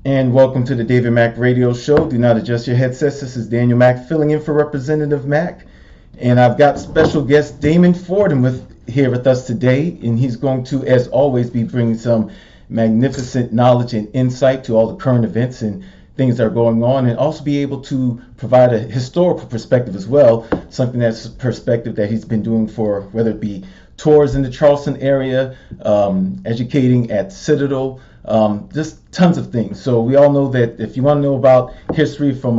And welcome to the David Mack Radio Show. Do not adjust your headsets. This is Daniel Mack filling in for Representative Mack. And I've got special guest Damon Fordham here with us today. And he's going to, as always, be bringing some magnificent knowledge and insight to all the current events and things that are going on, and also be able to provide a historical perspective as well, something that's a perspective that he's been doing for whether it be tours in the Charleston area, educating at Citadel, just tons of things. So we all know that if you want to know about history from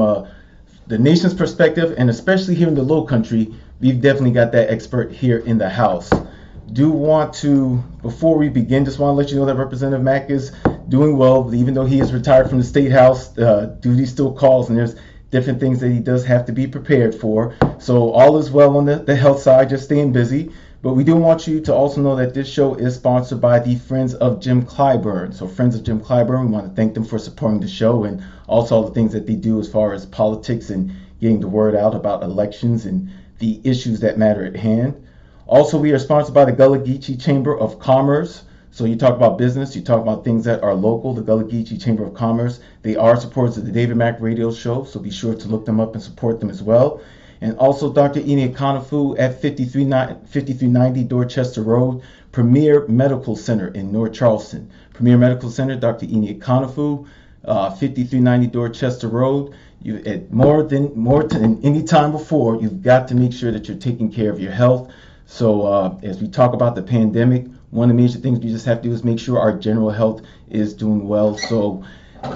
the nation's perspective, and especially here in the Low Country, we've definitely got that expert here in the house. Do want to, before we begin, just want to let you know that Representative Mack is doing well, even though he is retired from the State House. Duty still calls, and there's different things that he does have to be prepared for. So all is well on the health side, just staying busy. But we do want you to also know that this show is sponsored by the Friends of Jim Clyburn. So Friends of Jim Clyburn, we want to thank them for supporting the show and also all the things that they do as far as politics and getting the word out about elections and the issues that matter at hand. Also, we are sponsored by the Gullah Geechee Chamber of Commerce. So you talk about business, you talk about things that are local, the Gullah Geechee Chamber of Commerce. They are supporters of the David Mack Radio Show, so be sure to look them up and support them as well. And also Dr. Ine Kanafu at 5390 Dorchester Road, Premier Medical Center in North Charleston. Premier Medical Center, Dr. Ine Kanafu, 5390 Dorchester Road. More than any time before, you've got to make sure that you're taking care of your health. So as we talk about the pandemic, one of the major things we just have to do is make sure our general health is doing well. So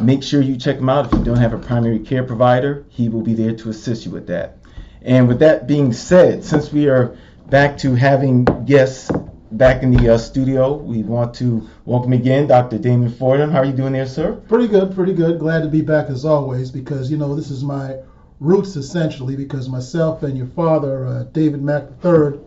make sure you check him out. If you don't have a primary care provider, he will be there to assist you with that. And with that being said, since we are back to having guests back in the studio, we want to welcome again Dr. Damon Fordham. How are you doing there, sir? Pretty good. Glad to be back as always, because, this is my roots essentially, because myself and your father, David Mack III,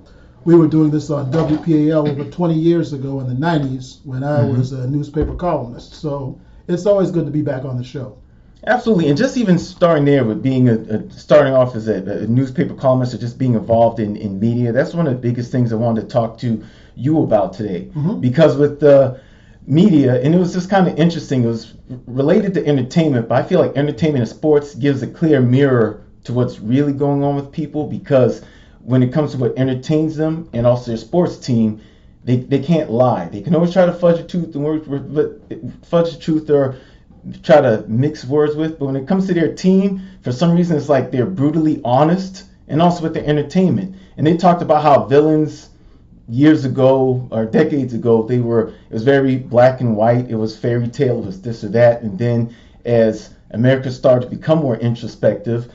we were doing this on WPAL over 20 years ago in the 90s when I was a newspaper columnist. So it's always good to be back on the show. Absolutely, and just even starting there with being starting off as a newspaper columnist or just being involved in media, that's one of the biggest things I wanted to talk to you about today. Because with the media, and it was just kind of interesting, it was related to entertainment, but I feel like entertainment and sports gives a clear mirror to what's really going on with people, because when it comes to what entertains them and also their sports team, they can't lie. They can always try to fudge the truth or try to mix words with, but when it comes to their team, for some reason it's like they're brutally honest, and also with their entertainment. And they talked about how villains years ago or decades ago, it was very black and white, it was fairy tale, it was this or that, and then as America started to become more introspective,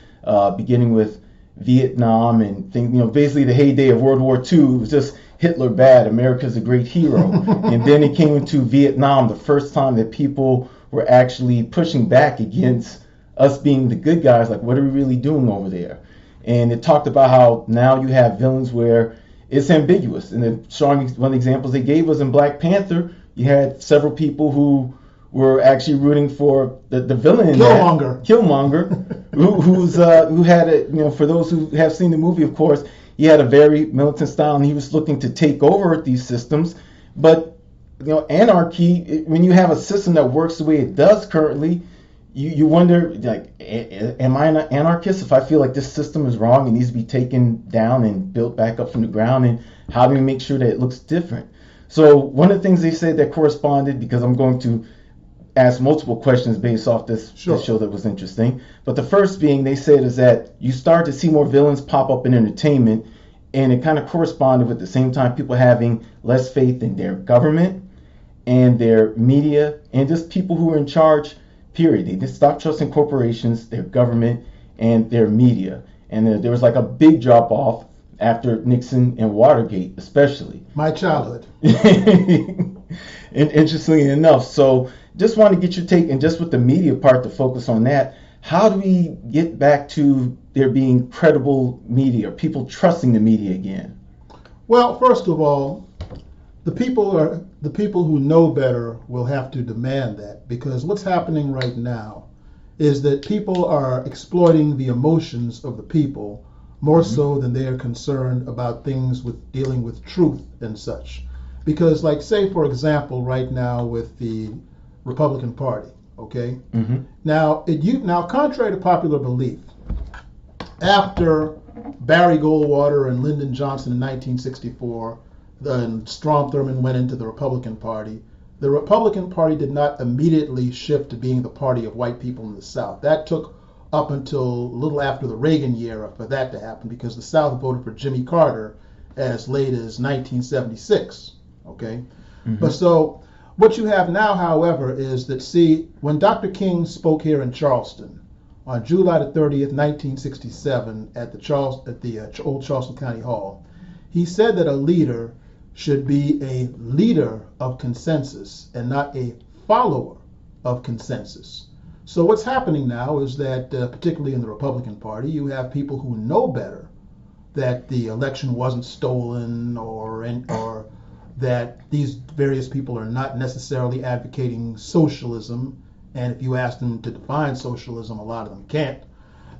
beginning with Vietnam and things, basically the heyday of World War II, it was just Hitler bad, America's a great hero. And then it came into Vietnam, the first time that people were actually pushing back against us being the good guys, like what are we really doing over there? And it talked about how now you have villains where it's ambiguous. And one of the examples they gave was in Black Panther, you had several people who were actually rooting for the villain in Killmonger, who had for those who have seen the movie, of course, he had a very militant style and he was looking to take over these systems. But anarchy, when you have a system that works the way it does currently, you wonder, like, am I an anarchist if I feel like this system is wrong and needs to be taken down and built back up from the ground, and how do we make sure that it looks different? So one of the things they said that corresponded, because I'm going to ask multiple questions based off this show that was interesting, but the first being, they said, is that you start to see more villains pop up in entertainment, and it kind of corresponded with the same time people having less faith in their government and their media and just people who are in charge, period. They just stopped trusting corporations, their government, and their media. And there was like a big drop off after Nixon and Watergate, especially. My childhood. And interestingly enough, so just want to get your take, and just with the media part, to focus on that. How do we get back to there being credible media, or people trusting the media again? Well, first of all, the people who know better will have to demand that, because what's happening right now is that people are exploiting the emotions of the people more so than they are concerned about things with dealing with truth and such. Because, like, say for example, right now with the Republican Party, Okay. Mm-hmm. Now, contrary to popular belief, after Barry Goldwater and Lyndon Johnson in 1964, then Strom Thurmond went into the Republican Party. The Republican Party did not immediately shift to being the party of white people in the South. That took up until a little after the Reagan era for that to happen, because the South voted for Jimmy Carter as late as 1976. Okay? Mm-hmm. But so what you have now, however, is that, see, when Dr. King spoke here in Charleston on July the 30th, 1967, at the old Charleston County Hall, he said that a leader should be a leader of consensus and not a follower of consensus. So what's happening now is that, particularly in the Republican Party, you have people who know better that the election wasn't stolen, or that these various people are not necessarily advocating socialism. And if you ask them to define socialism, a lot of them can't.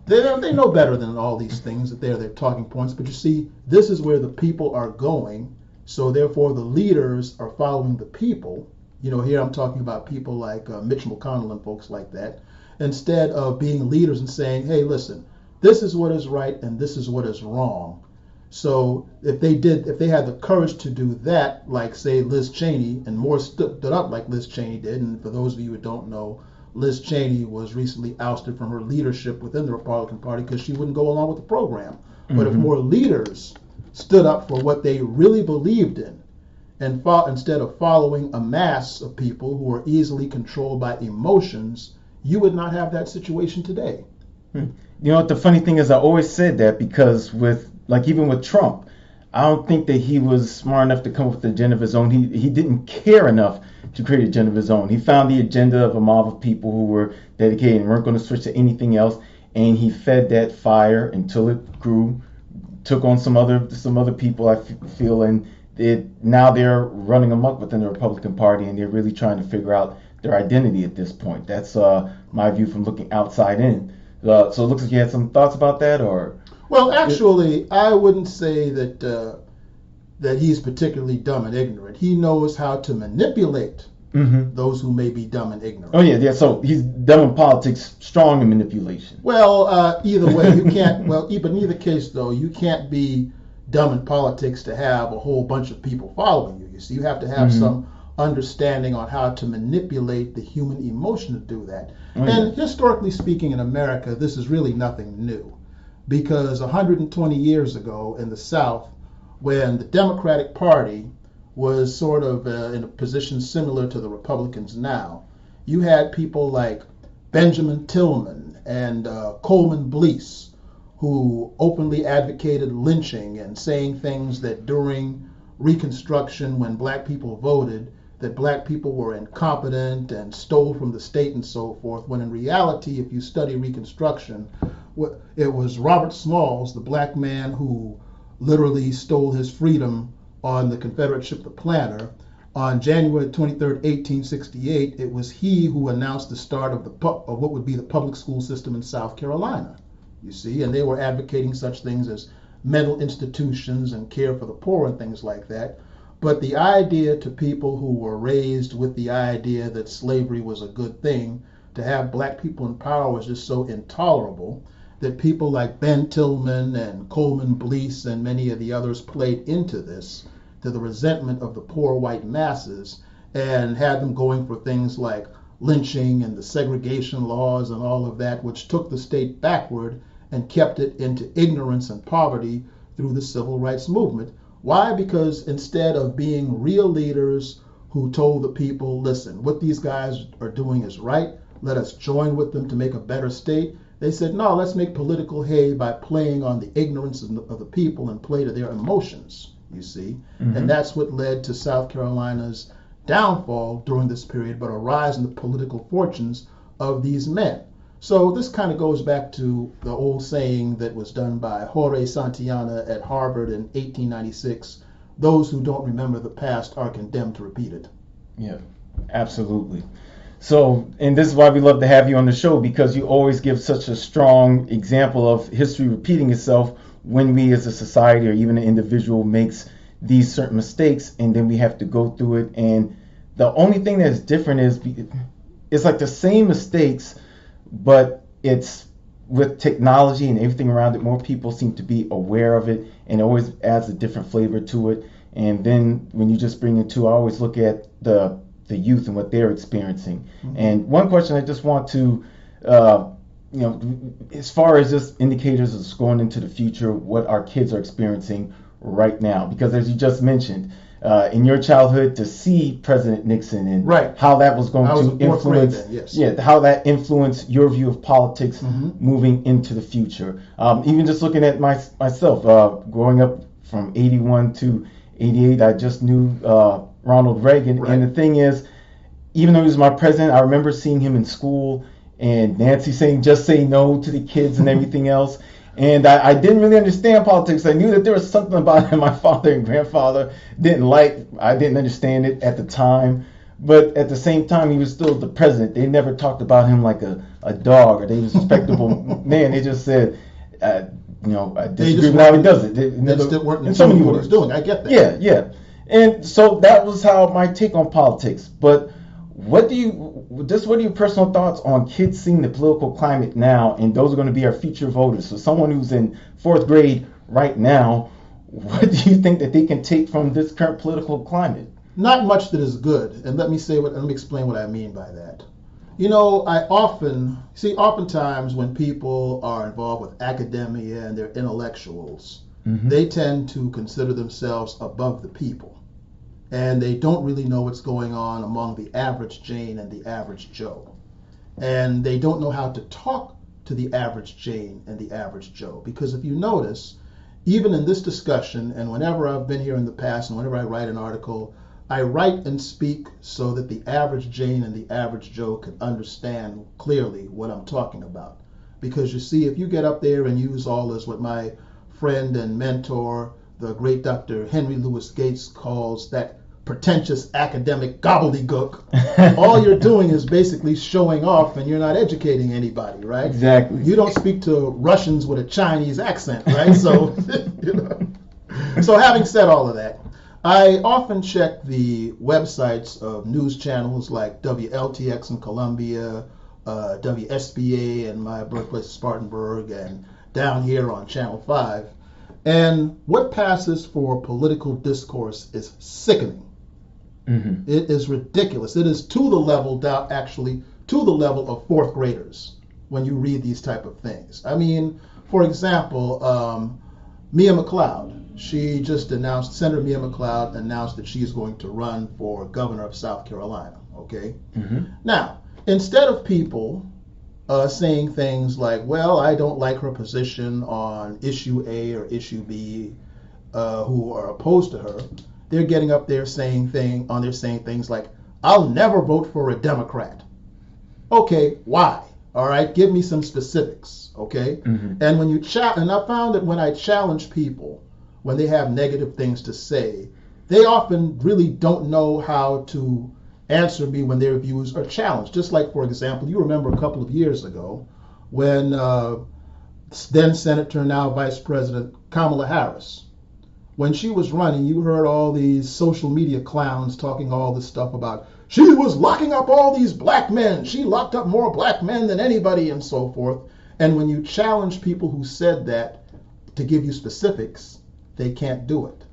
They know better than all these things, that they're their talking points. But you see, this is where the people are going. So therefore, the leaders are following the people. You know, here I'm talking about people like Mitch McConnell and folks like that, instead of being leaders and saying, hey, listen, this is what is right and this is what is wrong. So if they had the courage to do that, like, say, Liz Cheney, and more stood up like Liz Cheney did, and for those of you who don't know, Liz Cheney was recently ousted from her leadership within the Republican Party because she wouldn't go along with the program. Mm-hmm. But if more leaders stood up for what they really believed in, and instead of following a mass of people who are easily controlled by emotions, you would not have that situation today. You know what, the funny thing is, I always said that because even with Trump, I don't think that he was smart enough to come up with an agenda of his own. He didn't care enough to create an agenda of his own. He found the agenda of a mob of people who were dedicated and weren't going to switch to anything else, and he fed that fire until it grew, took on some other people, I feel, and now they're running amok within the Republican Party, and they're really trying to figure out their identity at this point. That's my view from looking outside in. So it looks like you had some thoughts about that, or? Well, actually, I wouldn't say that he's particularly dumb and ignorant. He knows how to manipulate those who may be dumb and ignorant. Oh yeah. So he's dumb in politics, strong in manipulation. Well, either way, you can't. Well, but in either case, though, you can't be dumb in politics to have a whole bunch of people following you. You see, you have to have some understanding on how to manipulate the human emotion to do that. Oh, yeah. And historically speaking, in America, this is really nothing new. Because 120 years ago in the South, when the Democratic Party was sort of in a position similar to the Republicans now, you had people like Benjamin Tillman and Coleman Blease, who openly advocated lynching and saying things that during Reconstruction, when black people voted, that black people were incompetent and stole from the state and so forth, when in reality, if you study Reconstruction, it was Robert Smalls, the black man who literally stole his freedom on the Confederate ship the Planter. On January 23rd, 1868, it was he who announced the start of what would be the public school system in South Carolina, you see, and they were advocating such things as mental institutions and care for the poor and things like that. But the idea to people who were raised with the idea that slavery was a good thing, to have black people in power was just so intolerable that people like Ben Tillman and Coleman Blease and many of the others played into this, to the resentment of the poor white masses, and had them going for things like lynching and the segregation laws and all of that, which took the state backward and kept it into ignorance and poverty through the civil rights movement. Why? Because instead of being real leaders who told the people, listen, what these guys are doing is right, let us join with them to make a better state, they said, no, let's make political hay by playing on the ignorance of the people and play to their emotions, you see. And that's what led to South Carolina's downfall during this period, but a rise in the political fortunes of these men. So this kind of goes back to the old saying that was done by Jorge Santayana at Harvard in 1896, those who don't remember the past are condemned to repeat it. Yeah, absolutely. So, and this is why we love to have you on the show, because you always give such a strong example of history repeating itself when we as a society or even an individual makes these certain mistakes, and then we have to go through it. And the only thing that's different is it's like the same mistakes, but it's with technology and everything around it, more people seem to be aware of it, and it always adds a different flavor to it. And then when you just bring it to, I always look at the youth and what they're experiencing. Mm-hmm. And one question I just want to, as far as just indicators of going into the future, what our kids are experiencing right now, because as you just mentioned, in your childhood, to see President Nixon and right. how that was going to influence, how that influenced your view of politics moving into the future. Even just looking at myself, growing up from 81 to 88, I just knew Ronald Reagan. Right. And the thing is, even though he was my president, I remember seeing him in school and Nancy saying, just say no to the kids and everything else. And I didn't really understand politics. I knew that there was something about him my father and grandfather didn't like. I didn't understand it at the time. But at the same time, he was still the president. They never talked about him like a dog or they was a respectable man. They just said, I disagree with how he does it. They just weren't in so many what he was doing. I get that. Yeah. And so that was how my take on politics. But what are your personal thoughts on kids seeing the political climate now, and those are going to be our future voters? So someone who's in 4th grade right now, what do you think that they can take from this current political climate? Not much that is good, and let me explain what I mean by that. Oftentimes when people are involved with academia and they're intellectuals, they tend to consider themselves above the people. And they don't really know what's going on among the average Jane and the average Joe. And they don't know how to talk to the average Jane and the average Joe. Because if you notice, even in this discussion, and whenever I've been here in the past, and whenever I write an article, I write and speak so that the average Jane and the average Joe can understand clearly what I'm talking about. Because you see, if you get up there and use all this, what my friend and mentor, the great Dr. Henry Louis Gates, calls that pretentious academic gobbledygook, all you're doing is basically showing off, and you're not educating anybody, right? Exactly. You don't speak to Russians with a Chinese accent, right? So, So having said all of that, I often check the websites of news channels like WLTX in Columbia, WSBA in my birthplace, Spartanburg, and down here on Channel 5. And what passes for political discourse is sickening. It is ridiculous. It is to the level of 4th graders when you read these type of things. I mean, for example, Mia McLeod, Senator Mia McLeod announced that she is going to run for governor of South Carolina, okay? Now, instead of people saying things like, well, I don't like her position on issue A or issue B, who are opposed to her, they're getting up there saying things like, I'll never vote for a Democrat. Okay, why? All right, give me some specifics, okay? And when you and I found that when I challenge people, when they have negative things to say, they often really don't know how to answer me when their views are challenged. Just like, for example, you remember a couple of years ago when then Senator, now Vice President Kamala Harris, when she was running, you heard all these social media clowns talking all this stuff about she was locking up all these black men. She locked up more black men than anybody and so forth. And when you challenge people who said that to give you specifics, they can't do it.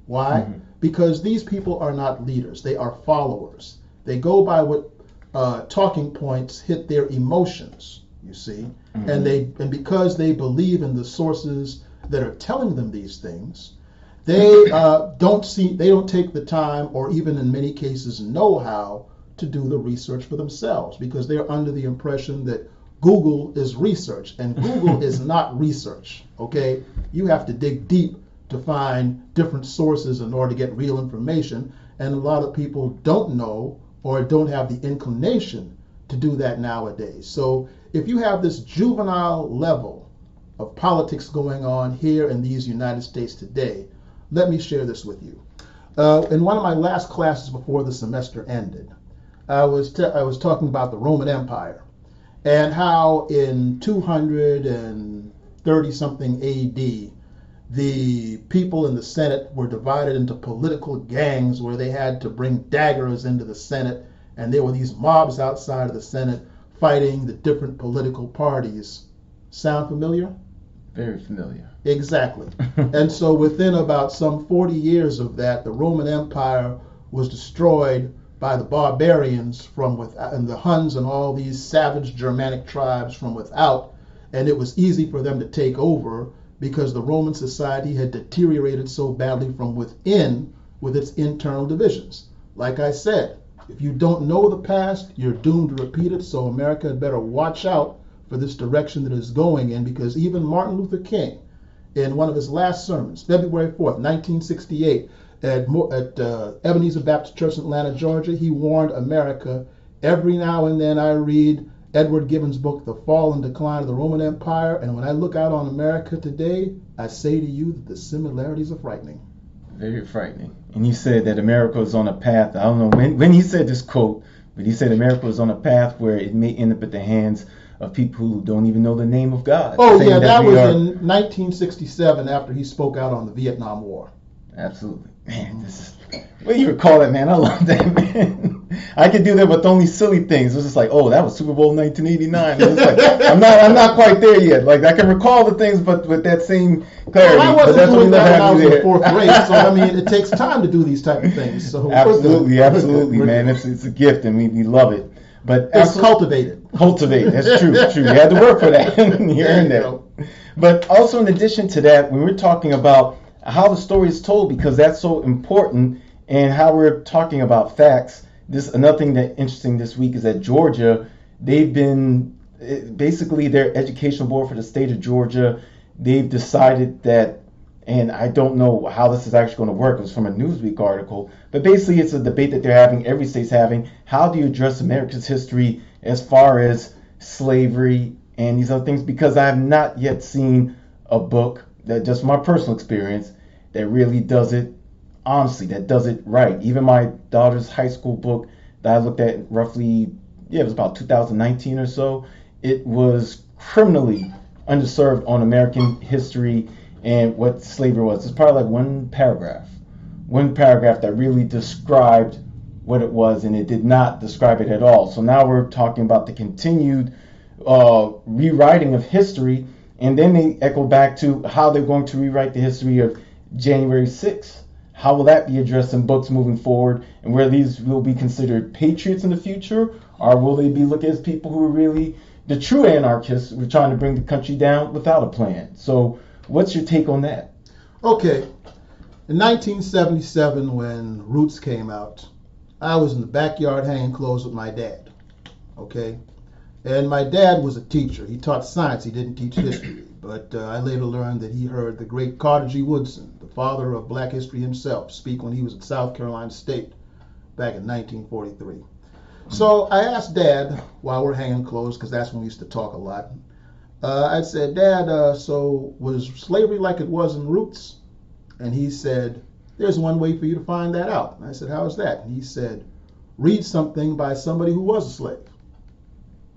Why? Because these people are not leaders. They are followers. They go by what talking points hit their emotions, you see. And because they believe in the sources that are telling them these things, they don't take the time, or even in many cases know how to do the research for themselves, because they're under the impression that Google is research, and Google is not research, okay? You have to dig deep to find different sources in order to get real information, and a lot of people don't know or don't have the inclination to do that nowadays. So if you have this juvenile level of politics going on here in these United States today, let me share this with you. In one of my last classes before the semester ended, I was talking about the Roman Empire and how in 230 something AD, the people in the Senate were divided into political gangs where they had to bring daggers into the Senate and there were these mobs outside of the Senate fighting the different political parties. Sound familiar? Very familiar. Exactly. And so within about some 40 years of that, the Roman Empire was destroyed by the barbarians from without, and the Huns and all these savage Germanic tribes from without, and it was easy for them to take over because the Roman society had deteriorated so badly from within with its internal divisions. Like I said, if you don't know the past, you're doomed to repeat it, so America had better watch out for this direction that it's going in, because even Martin Luther King, in one of his last sermons, February 4th, 1968, at Ebenezer Baptist Church in Atlanta, Georgia, he warned America, every now and then I read Edward Gibbon's book, The Fall and Decline of the Roman Empire, and when I look out on America today, I say to you that the similarities are frightening. Very frightening. And you said that America is on a path, I don't know when he said this quote, but he said America is on a path where it may end up at the hands of people who don't even know the name of God. Oh yeah, that was in 1967 after he spoke out on the Vietnam War. Absolutely. Man, this is, what do you recall that, man? I love that, man. I could do that with only silly things. It was just like, oh, that was Super Bowl 1989. It was like, I'm not quite there yet. Like, I can recall the things, but with that same clarity. Well, I wasn't doing that when I was in fourth grade, so I mean, it takes time to do these type of things. So absolutely, man. It's a gift, and we love it. But it's cultivated. That's true. You had to work for that. You earned that. But also, in addition to that, when we're talking about how the story is told, because that's so important, and how we're talking about facts. Another thing that's interesting this week is that Georgia, they've been basically their educational board for the state of Georgia. They've decided that, and I don't know how this is actually going to work. It was from a Newsweek article, but basically it's a debate that they're having. Every state's having. How do you address America's history as far as slavery and these other things? Because I have not yet seen a book that, just my personal experience, that really does it honestly, that does it right. Even my daughter's high school book that I looked at roughly, it was about 2019 or so, it was criminally underserved on American history and what slavery was. It's probably like one paragraph that really described what it was, and it did not describe it at all. So now we're talking about the continued rewriting of history, and then they echo back to how they're going to rewrite the history of January 6th. How will that be addressed in books moving forward, and where these will be considered patriots in the future, or will they be looked at as people who are really the true anarchists who are trying to bring the country down without a plan? So what's your take on that? Okay. In 1977, when Roots came out, I was in the backyard hanging clothes with my dad. Okay? And my dad was a teacher. He taught science. He didn't teach history. But I later learned that he heard the great Carter G. Woodson, the father of black history himself, speak when he was at South Carolina State back in 1943. So I asked Dad, while we're hanging clothes, because that's when we used to talk a lot, I said, Dad, so was slavery like it was in Roots? And he said, there's one way for you to find that out. And I said, how is that? And he said, read something by somebody who was a slave.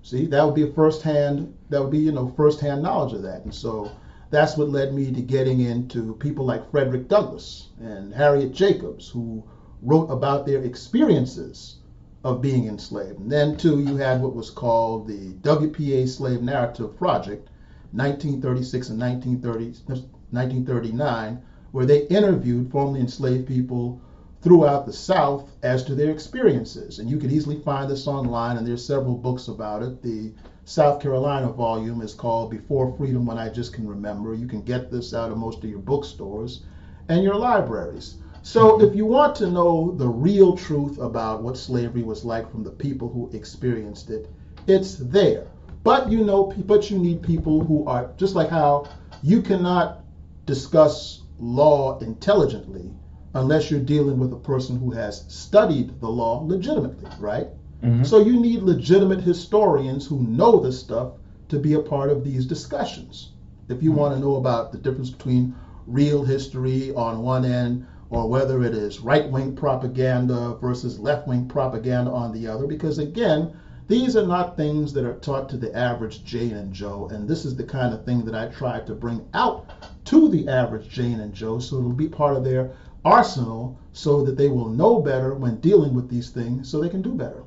See, that would be firsthand knowledge of that. And so that's what led me to getting into people like Frederick Douglass and Harriet Jacobs, who wrote about their experiences of being enslaved. And then, too, you had what was called the WPA Slave Narrative Project, 1936 and 1939, where they interviewed formerly enslaved people throughout the South as to their experiences. And you can easily find this online, and there's several books about it. The South Carolina volume is called Before Freedom When I Just Can Remember. You can get this out of most of your bookstores and your libraries. So if you want to know the real truth about what slavery was like from the people who experienced it, it's there. But you need people who are, just like how you cannot discuss law intelligently unless you're dealing with a person who has studied the law legitimately, right? Mm-hmm. So you need legitimate historians who know this stuff to be a part of these discussions. If you want to know about the difference between real history on one end, or whether it is right-wing propaganda versus left-wing propaganda on the other, because again, these are not things that are taught to the average Jane and Joe, and this is the kind of thing that I try to bring out to the average Jane and Joe, so it'll be part of their arsenal so that they will know better when dealing with these things so they can do better.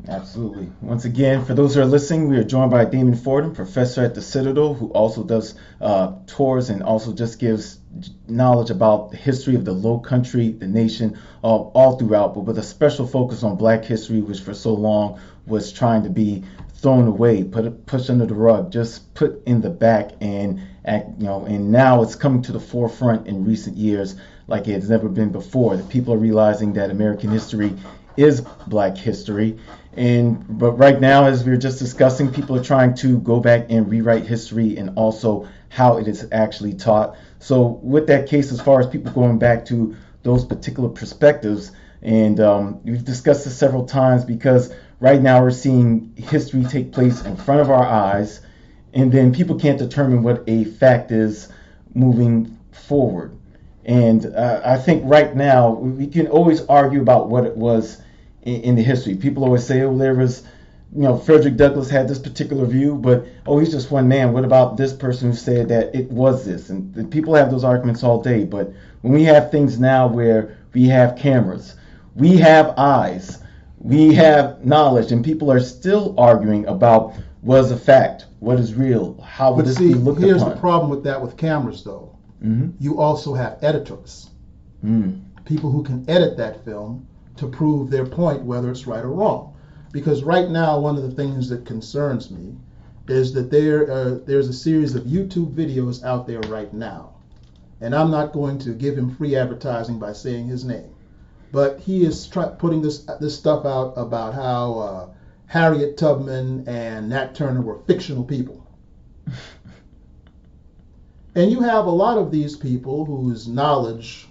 Absolutely. Once again, for those who are listening, we are joined by Damon Fordham, professor at the Citadel, who also does tours and also just gives knowledge about the history of the Low Country, the nation, all throughout, but with a special focus on Black history, which for so long was trying to be thrown away, pushed under the rug, just put in the back, and now it's coming to the forefront in recent years like it's never been before. The people are realizing that American history is Black history. But right now, as we were just discussing, people are trying to go back and rewrite history and also how it is actually taught. So with that case, as far as people going back to those particular perspectives, and we've discussed this several times, because right now we're seeing history take place in front of our eyes, and then people can't determine what a fact is moving forward. And I think right now we can always argue about what it was in the history. People always say, oh, there was, Frederick Douglass had this particular view, but, oh, he's just one man. What about this person who said that it was this? And people have those arguments all day. But when we have things now where we have cameras, we have eyes, we have knowledge, and people are still arguing about what is a fact, what is real, how would this be looked upon. Here's the problem with that with cameras, though. Mm-hmm. You also have editors, people who can edit that film to prove their point, whether it's right or wrong. Because right now, one of the things that concerns me is that there's a series of YouTube videos out there right now. And I'm not going to give him free advertising by saying his name. But he is putting this stuff out about how Harriet Tubman and Nat Turner were fictional people. And you have a lot of these people whose knowledge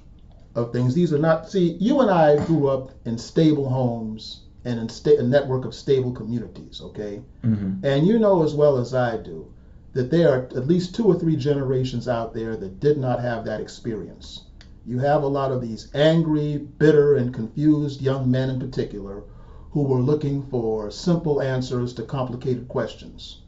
of things, these are not, you and I grew up in stable homes and in a network of stable communities, okay? Mm-hmm. And you know as well as I do that there are at least 2 or 3 generations out there that did not have that experience. You have a lot of these angry, bitter, and confused young men in particular who were looking for simple answers to complicated questions.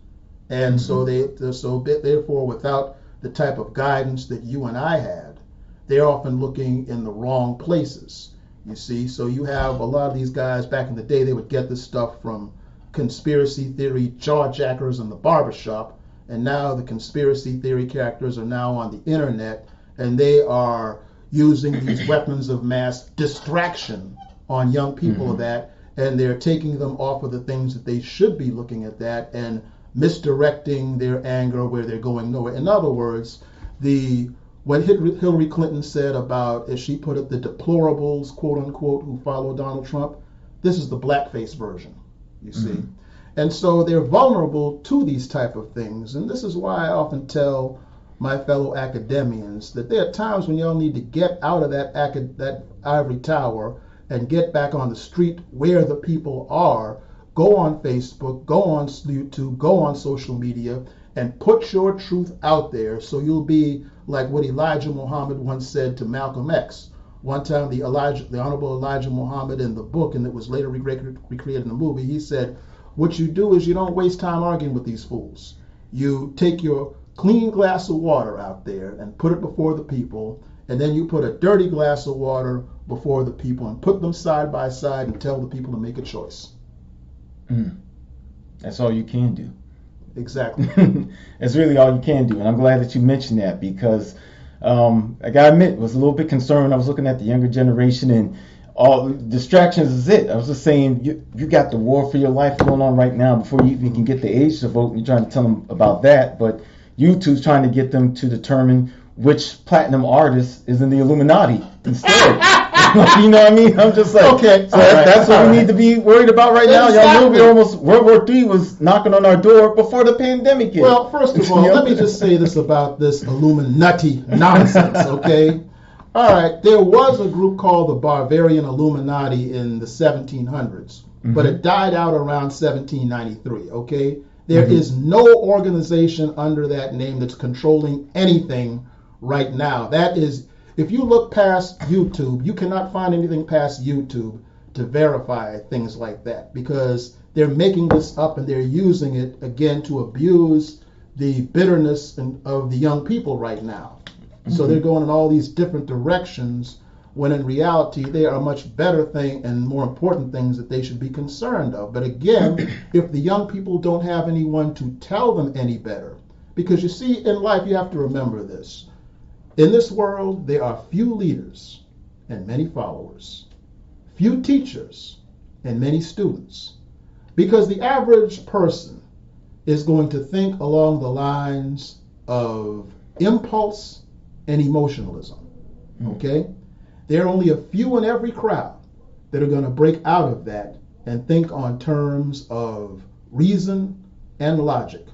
And mm-hmm. so therefore, without the type of guidance that you and I had, they're often looking in the wrong places, you see. So you have a lot of these guys back in the day, they would get this stuff from conspiracy theory jawjackers in the barbershop, and now the conspiracy theory characters are now on the internet, and they are using these weapons of mass distraction on young people mm-hmm. of that, and they're taking them off of the things that they should be looking at that and misdirecting their anger where they're going nowhere. In other words, what Hillary Clinton said about, as she put it, the deplorables, quote unquote, who follow Donald Trump, this is the blackface version, you see. Mm-hmm. And so they're vulnerable to these type of things. And this is why I often tell my fellow academians that there are times when y'all need to get out of that ivory tower and get back on the street where the people are. Go on Facebook, go on YouTube, go on social media, and put your truth out there so you'll be like what Elijah Muhammad once said to Malcolm X. One time, the Honorable Elijah Muhammad in the book, and it was later recreated in the movie, he said, what you do is you don't waste time arguing with these fools. You take your clean glass of water out there and put it before the people, and then you put a dirty glass of water before the people and put them side by side and tell the people to make a choice. That's all you can do. Exactly. That's really all you can do. And I'm glad that you mentioned that, because I gotta admit, I was a little bit concerned when I was looking at the younger generation, and all distractions is it. I was just saying, you got the war for your life going on right now before you even can get the age to vote, and you're trying to tell them about that. But YouTube's trying to get them to determine which platinum artist is in the Illuminati instead. You know what I mean? I'm just like, okay, so that's what we need to be worried about right now. Y'all knew World War III was knocking on our door before the pandemic hit. Well, first of all, let me just say this about this Illuminati nonsense, okay? All right, there was a group called the Bavarian Illuminati in the 1700s, mm-hmm. but it died out around 1793, okay? There mm-hmm. is no organization under that name that's controlling anything right now. That is, if you look past YouTube, you cannot find anything past YouTube to verify things like that, because they're making this up and they're using it again to abuse the bitterness of the young people right now. Mm-hmm. So they're going in all these different directions when in reality there are much better things and more important things that they should be concerned of. But again, if the young people don't have anyone to tell them any better, because you see, in life you have to remember this. In this world, there are few leaders and many followers, few teachers and many students, because the average person is going to think along the lines of impulse and emotionalism. Okay? There are only a few in every crowd that are going to break out of that and think on terms of reason and logic.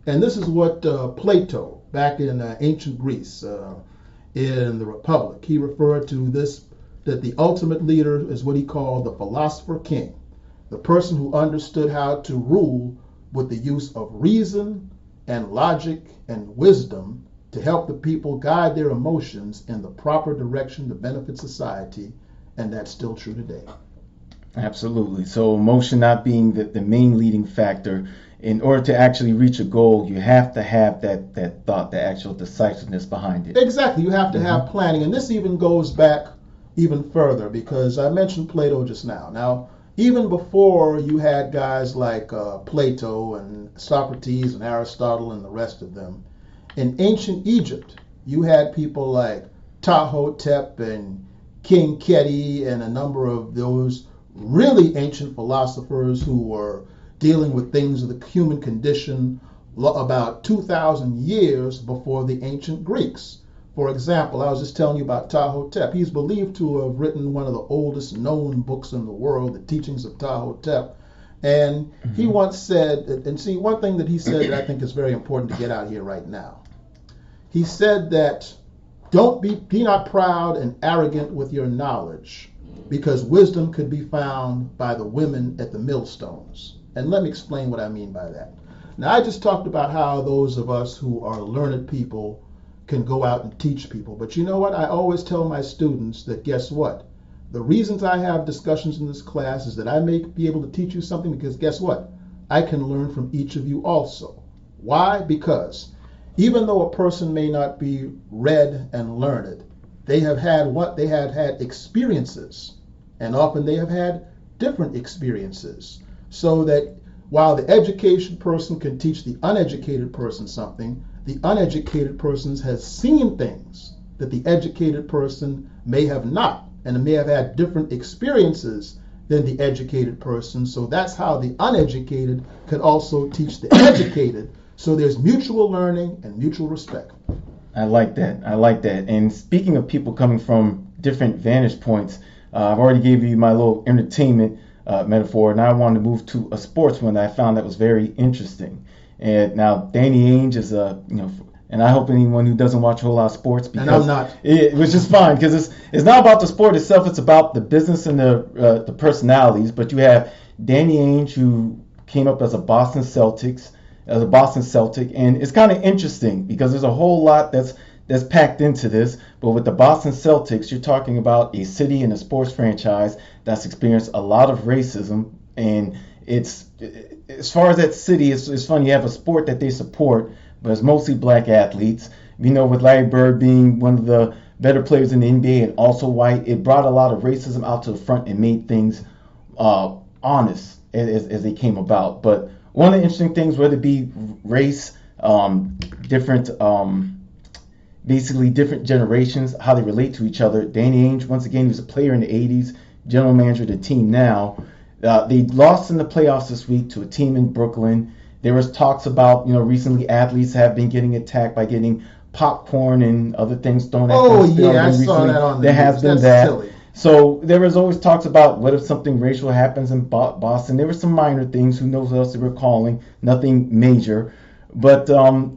And this is what Plato, back in ancient Greece, in the Republic, he referred to this, that the ultimate leader is what he called the philosopher king, the person who understood how to rule with the use of reason and logic and wisdom to help the people guide their emotions in the proper direction to benefit society, and that's still true today. Absolutely. So emotion not being the main leading factor. In order to actually reach a goal, you have to have that thought, the actual decisiveness behind it. Exactly. You have to have planning. And this even goes back even further, because I mentioned Plato just now. Now, even before you had guys like Plato and Socrates and Aristotle and the rest of them, in ancient Egypt, you had people like Ptahhotep and King Keti and a number of those really ancient philosophers who were dealing with things of the human condition about 2,000 years before the ancient Greeks. For example, I was just telling you about Ptahhotep. He's believed to have written one of the oldest known books in the world, The Teachings of Ptahhotep. And he once said, and see, one thing that he said that I think is very important to get out here right now. He said that be not proud and arrogant with your knowledge, because wisdom could be found by the women at the millstones. And let me explain what I mean by that. Now, I just talked about how those of us who are learned people can go out and teach people. But you know what? I always tell my students that, guess what? The reasons I have discussions in this class is that I may be able to teach you something, because guess what? I can learn from each of you also. Why? Because even though a person may not be read and learned, they have had experiences, and often they have had different experiences. So that while the educated person can teach the uneducated person something, the uneducated person has seen things that the educated person may have not, and may have had different experiences than the educated person. So that's how the uneducated could also teach the educated. So there's mutual learning and mutual respect. I like that. And speaking of people coming from different vantage points, I've already gave you my little entertainment metaphor. Now I want to move to a sports one that I found that was very interesting. And now Danny Ainge is and I hope anyone who doesn't watch a whole lot of sports, because and I'm not, which is fine, because it's not about the sport itself. It's about the business and the personalities. But you have Danny Ainge, who came up as a Boston Celtic, and it's kind of interesting because there's a whole lot that's packed into this. But with the Boston Celtics, you're talking about a city and a sports franchise that's experienced a lot of racism, and it's as far as that city, it's funny. You have a sport that they support, but it's mostly black athletes. You know, with Larry Bird being one of the better players in the NBA and also white, it brought a lot of racism out to the front and made things honest as they came about. But one of the interesting things, whether it be race, basically different generations, how they relate to each other. Danny Ainge, once again, he was a player in the 80s, general manager of the team now. They lost in the playoffs this week to a team in Brooklyn. There was talks about, recently athletes have been getting attacked by getting popcorn and other things thrown at them. Oh, yeah, I saw that on the There has been that. Silly. So there was always talks about what if something racial happens in Boston. There were some minor things. Who knows what else they were calling. Nothing major. But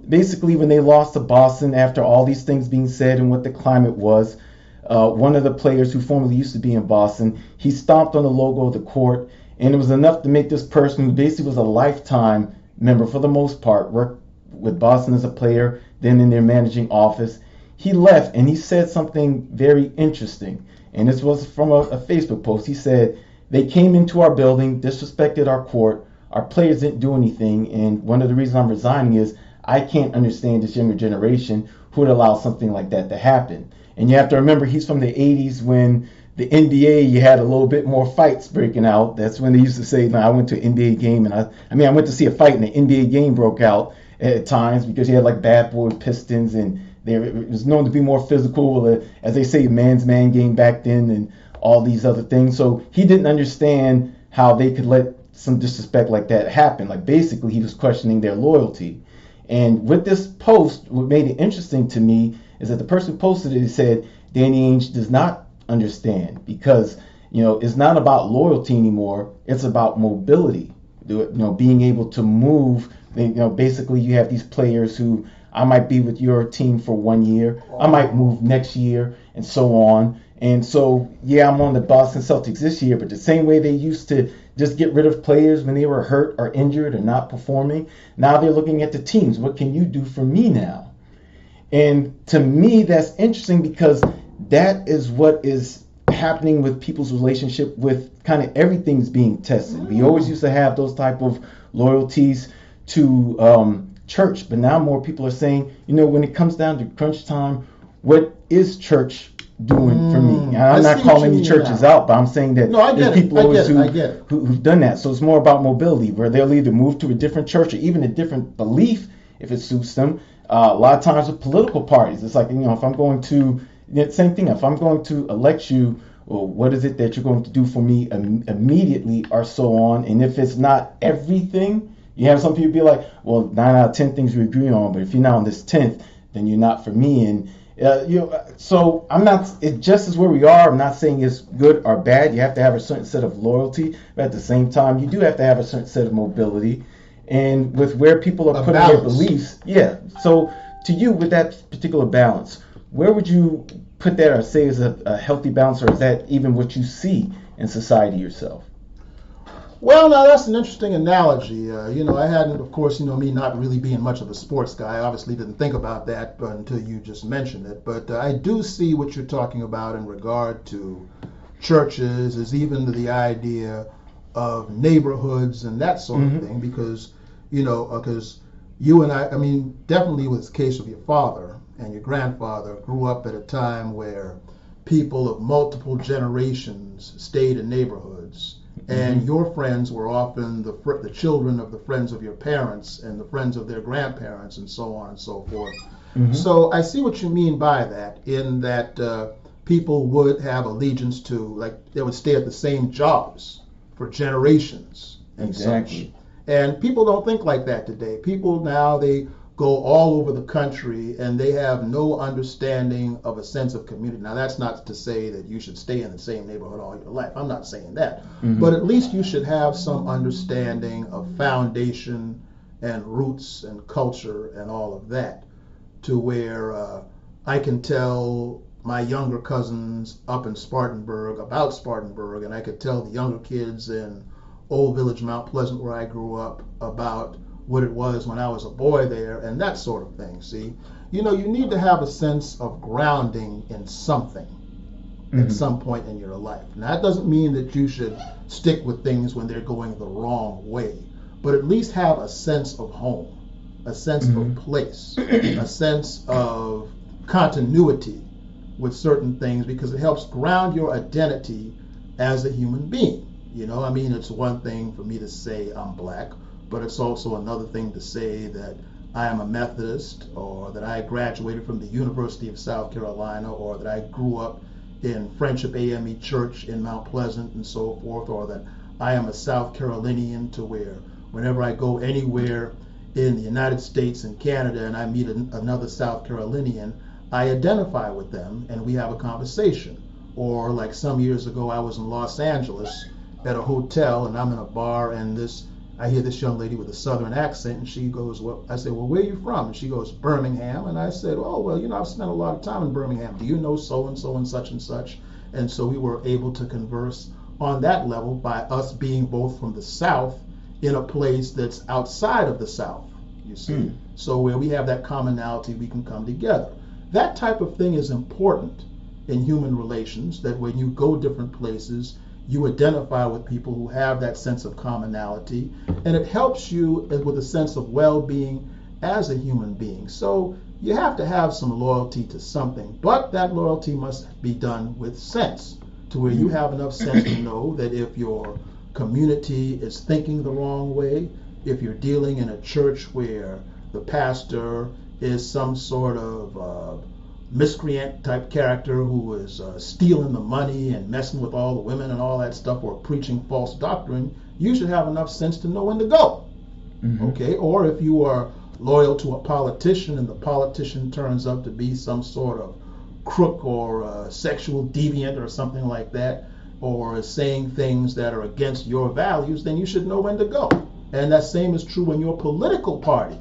basically, when they lost to Boston, after all these things being said and what the climate was, one of the players who formerly used to be in Boston, he stomped on the logo of the court, and it was enough to make this person, who basically was a lifetime member for the most part, worked with Boston as a player, then in their managing office. He left, and he said something very interesting, and this was from a Facebook post. He said, "They came into our building, disrespected our court. Our players didn't do anything, and one of the reasons I'm resigning is I can't understand this younger generation who would allow something like that to happen. And you have to remember, he's from the 80s when the NBA, you had a little bit more fights breaking out. That's when they used to say, no, I went to an NBA game, and I went to see a fight, and the NBA game broke out at times because you had like bad boy Pistons, and it was known to be more physical, as they say, man's man game back then, and all these other things. So he didn't understand how they could let some disrespect like that happen. Like, basically, he was questioning their loyalty. And with this post, what made it interesting to me is that the person who posted it said Danny Ainge does not understand, because it's not about loyalty anymore. It's about mobility. Being able to move. Basically, you have these players who, I might be with your team for 1 year, I might move next year, and so on. And so, yeah, I'm on the Boston Celtics this year, but the same way they used to just get rid of players when they were hurt or injured or not performing, now they're looking at the teams. What can you do for me now? And to me, that's interesting, because that is what is happening with people's relationship with kind of everything's being tested. We always used to have those type of loyalties to church, but now more people are saying, when it comes down to crunch time, what is church doing for me? I'm not calling any churches out, but I'm saying that there's people always who've done that. So it's more about mobility, where they'll either move to a different church or even a different belief if it suits them. A lot of times with political parties, it's like, if I'm going to, same thing, if I'm going to elect you, well, what is it that you're going to do for me immediately, or so on. And if it's not everything, you have some people be like, well, 9 out of 10 things we agree on, but if you're not on this 10th, then you're not for me. And so I'm not, it just is where we are. I'm not saying it's good or bad. You have to have a certain set of loyalty, but at the same time, you do have to have a certain set of mobility. And with where people are putting their beliefs, so to you, with that particular balance, where would you put that, or say is a healthy balance, or is that even what you see in society yourself? Well, now that's an interesting analogy. I hadn't, of course, me not really being much of a sports guy, I obviously didn't think about that until you just mentioned it. But I do see what you're talking about in regard to churches, is even the idea of neighborhoods and that sort of thing, because, because you and I mean, definitely was the case with your father and your grandfather, grew up at a time where people of multiple generations stayed in neighborhoods. And your friends were often the children of the friends of your parents and the friends of their grandparents, and so on and so forth. So I see what you mean by that, in that people would have allegiance to, like, they would stay at the same jobs for generations and such. And people don't think like that today. People now, they go all over the country and they have no understanding of a sense of community. Now, that's not to say that you should stay in the same neighborhood all your life. I'm not saying that. But at least you should have some understanding of foundation and roots and culture and all of that, to where I can tell my younger cousins up in Spartanburg about Spartanburg, and I could tell the younger kids in Old Village, Mount Pleasant, where I grew up, about what it was when I was a boy there, and that sort of thing. See, you need to have a sense of grounding in something at some point in your life. Now, that doesn't mean that you should stick with things when they're going the wrong way, but at least have a sense of home, a sense of place, a sense of continuity with certain things, because it helps ground your identity as a human being. It's one thing for me to say I'm black, but it's also another thing to say that I am a Methodist, or that I graduated from the University of South Carolina, or that I grew up in Friendship AME Church in Mount Pleasant and so forth, or that I am a South Carolinian, to where whenever I go anywhere in the United States and Canada and I meet another South Carolinian, I identify with them and we have a conversation. Or like some years ago, I was in Los Angeles at a hotel and I'm in a bar, and I hear this young lady with a southern accent, and she goes, I said, well, where are you from? And she goes, Birmingham. And I said, oh, well, I've spent a lot of time in Birmingham. Do you know so-and-so and such and such? And so we were able to converse on that level by us being both from the South in a place that's outside of the South, you see. So where we have that commonality, we can come together. That type of thing is important in human relations, that when you go different places, you identify with people who have that sense of commonality, and it helps you with a sense of well-being as a human being. So you have to have some loyalty to something, but that loyalty must be done with sense, to where you have enough sense to know that if your community is thinking the wrong way, if you're dealing in a church where the pastor is some sort of miscreant type character who is stealing the money and messing with all the women and all that stuff, or preaching false doctrine, you should have enough sense to know when to go. Okay? Or if you are loyal to a politician and the politician turns out to be some sort of crook or a sexual deviant or something like that, or is saying things that are against your values, then you should know when to go. And that same is true when your political party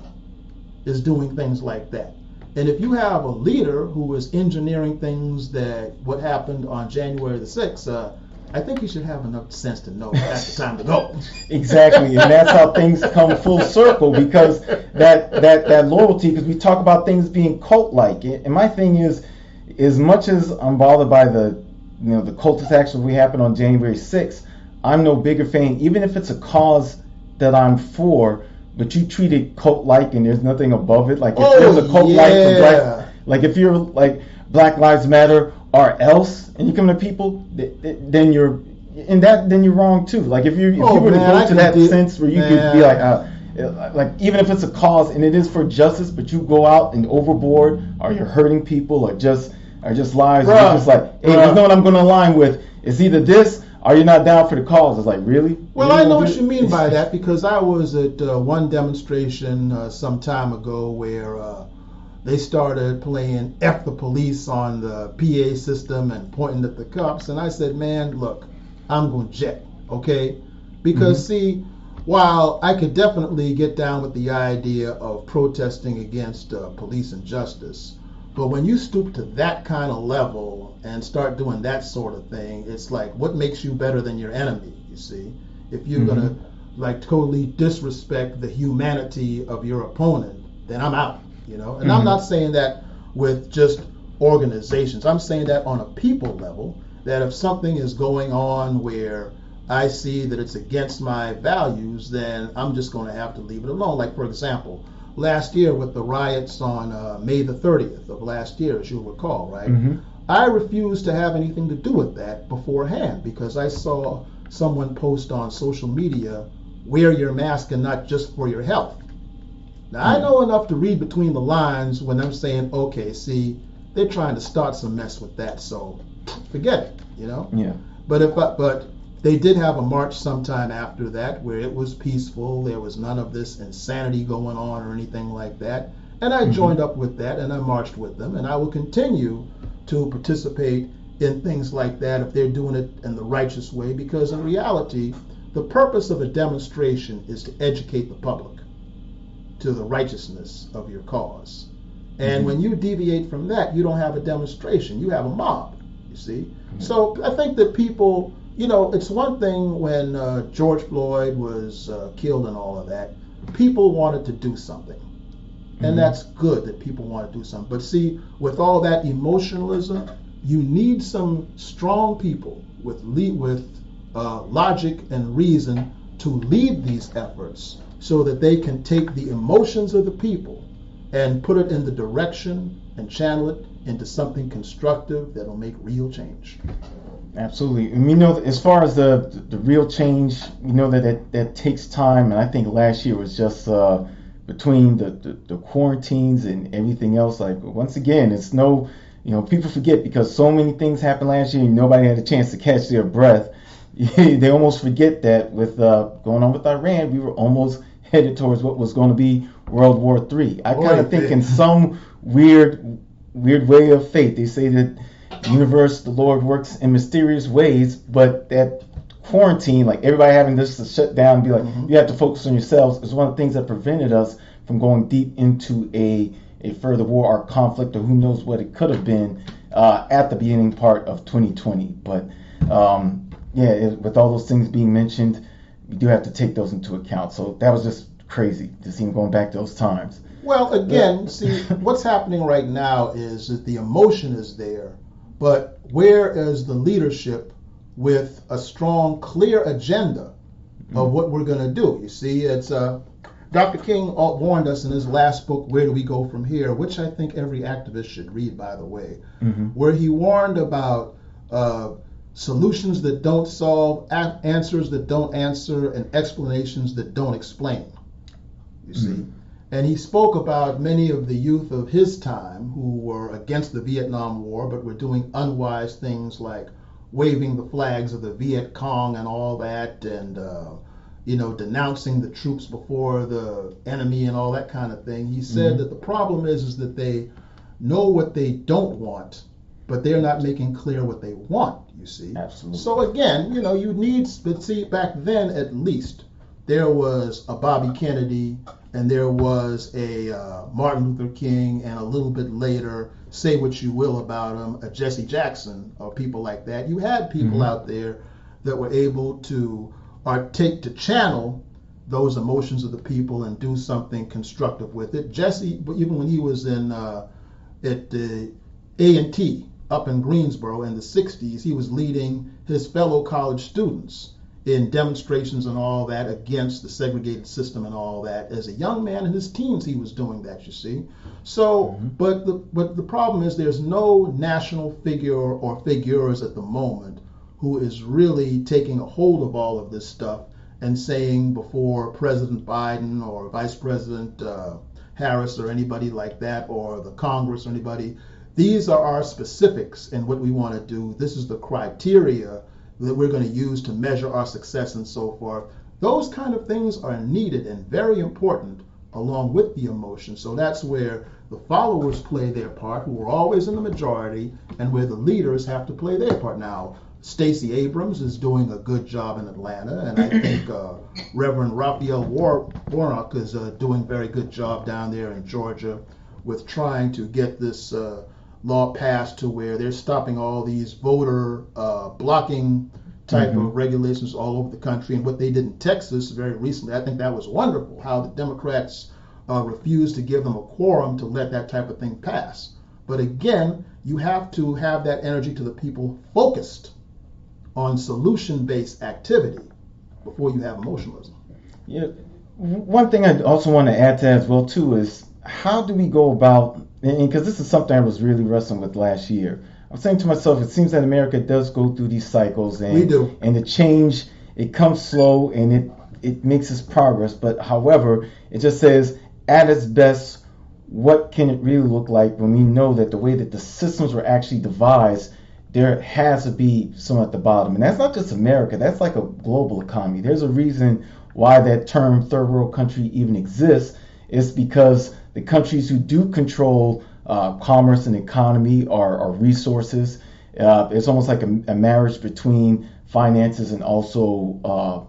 is doing things like that. And if you have a leader who is engineering things that what happened on January the 6th, I think you should have enough sense to know that's the time to go. Exactly, and that's how things come full circle, because that loyalty, because we talk about things being cult-like, and my thing is, as much as I'm bothered by the cultist actions we happened on January 6th, I'm no bigger fan, even if it's a cause that I'm for, but you treat it cult-like and there's nothing above it. Like if there's a cult-like for black, like if you're like Black Lives Matter or else, and you come to people, then you're wrong too. Like if you were to go to that sense where you could be like even if it's a cause and it is for justice, but you go out and overboard, or you're hurting people, or just lies, or you're just like, hey, you know what I'm going to align with? It's either this, or you're not down for the cause. It's like, really? Well, I know what you mean by that, because I was at one demonstration some time ago where they started playing F the police on the PA system and pointing at the cops. And I said, man, look, I'm going to jet, okay? Because, see, while I could definitely get down with the idea of protesting against police injustice, but when you stoop to that kind of level and start doing that sort of thing, it's like, what makes you better than your enemy, you see? If you're going to like totally disrespect the humanity of your opponent, then I'm out, you know? And I'm not saying that with just organizations. I'm saying that on a people level, that if something is going on where I see that it's against my values, then I'm just going to have to leave it alone. Like, for example, last year with the riots on May the 30th of last year, as you'll recall, right? I refused to have anything to do with that beforehand, because I saw someone post on social media, wear your mask and not just for your health. Now, I know enough to read between the lines when I'm saying, okay, see, they're trying to start some mess with that, so forget it, you know? Yeah. But they did have a march sometime after that where it was peaceful. There was none of this insanity going on or anything like that. And I joined up with that, and I marched with them, and I will continue to participate in things like that if they're doing it in the righteous way, because in reality, the purpose of a demonstration is to educate the public to the righteousness of your cause. And when you deviate from that, you don't have a demonstration, you have a mob, you see? So I think that people, you know, it's one thing when George Floyd was killed and all of that, people wanted to do something. And that's good that people want to do something. But see, with all that emotionalism, you need some strong people with logic and reason to lead these efforts, so that they can take the emotions of the people and put it in the direction and channel it into something constructive that'll make real change. Absolutely. And we know that as far as the real change, we know that takes time. And I think last year was just between the quarantines and everything else. Like, once again, it's no, people forget, because so many things happened last year and nobody had a chance to catch their breath. They almost forget that with going on with Iran, we were almost headed towards what was going to be World War III. I kind of think in some weird way of fate, they say that the universe, the Lord works in mysterious ways, but that quarantine, like everybody having this to shut down and be like, you have to focus on yourselves, is one of the things that prevented us from going deep into a further war or conflict, or who knows what it could have been at the beginning part of 2020. But with all those things being mentioned, we do have to take those into account. So that was just crazy to see him going back to those times. Well, again, see, what's happening right now is that the emotion is there, but where is the leadership with a strong, clear agenda of what we're going to do? You see, it's Dr. King warned us in his last book, Where Do We Go From Here, which I think every activist should read, by the way, where he warned about solutions that don't solve, answers that don't answer, and explanations that don't explain. You see? And he spoke about many of the youth of his time who were against the Vietnam War, but were doing unwise things like waving the flags of the Viet Cong and all that, and denouncing the troops before the enemy and all that kind of thing. He said that the problem is that they know what they don't want, but they're not making clear what they want, you see. Absolutely. So again, you need, but see, back then at least, there was a Bobby Kennedy, and there was a Martin Luther King, and a little bit later, say what you will about him, a Jesse Jackson, or people like that. You had people out there that were able to channel those emotions of the people and do something constructive with it. Jesse, even when he was at the A&T up in Greensboro in the 60s, he was leading his fellow college students in demonstrations and all that against the segregated system and all that. As a young man in his teens, he was doing that, you see. So, but the problem is there's no national figure or figures at the moment who is really taking a hold of all of this stuff and saying before President Biden or Vice President Harris or anybody like that, or the Congress or anybody, these are our specifics and what we want to do. This is the criteria that we're going to use to measure our success and so forth. Those kind of things are needed and very important along with the emotion. So that's where the followers play their part, who are always in the majority, and where the leaders have to play their part. Now, Stacey Abrams is doing a good job in Atlanta, and I think Reverend Raphael Warnock is doing a very good job down there in Georgia with trying to get this law passed to where they're stopping all these voter blocking type of regulations all over the country. And what they did in Texas very recently, I think that was wonderful, how the Democrats refused to give them a quorum to let that type of thing pass. But again, you have to have that energy to the people focused on solution-based activity before you have emotionalism. Yeah. One thing I also want to add to that as well too is, how do we go about, because this is something I was really wrestling with last year. I was saying to myself, it seems that America does go through these cycles, and we do. And the change, it comes slow and it makes its progress, but however, it just says at its best, what can it really look like when we know that the way that the systems were actually devised, there has to be someone at the bottom. And that's not just America, that's like a global economy. There's a reason why that term third world country even exists. It's because the countries who do control commerce and economy are resources. It's almost like a marriage between finances and also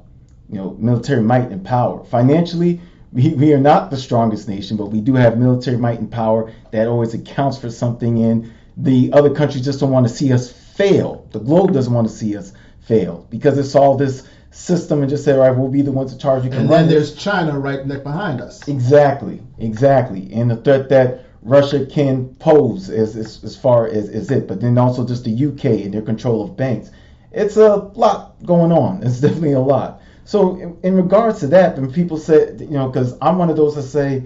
military might and power. Financially, we are not the strongest nation, but we do have military might and power that always accounts for something, and the other countries just don't want to see us fail. The globe doesn't want to see us fail because it's all this system and just say, all right, we'll be the ones in charge. And then there's China right behind us. Exactly. And the threat that Russia can pose as far as it, but then also just the UK and their control of banks. It's a lot going on. It's definitely a lot. So in regards to that, when people say, because I'm one of those that say,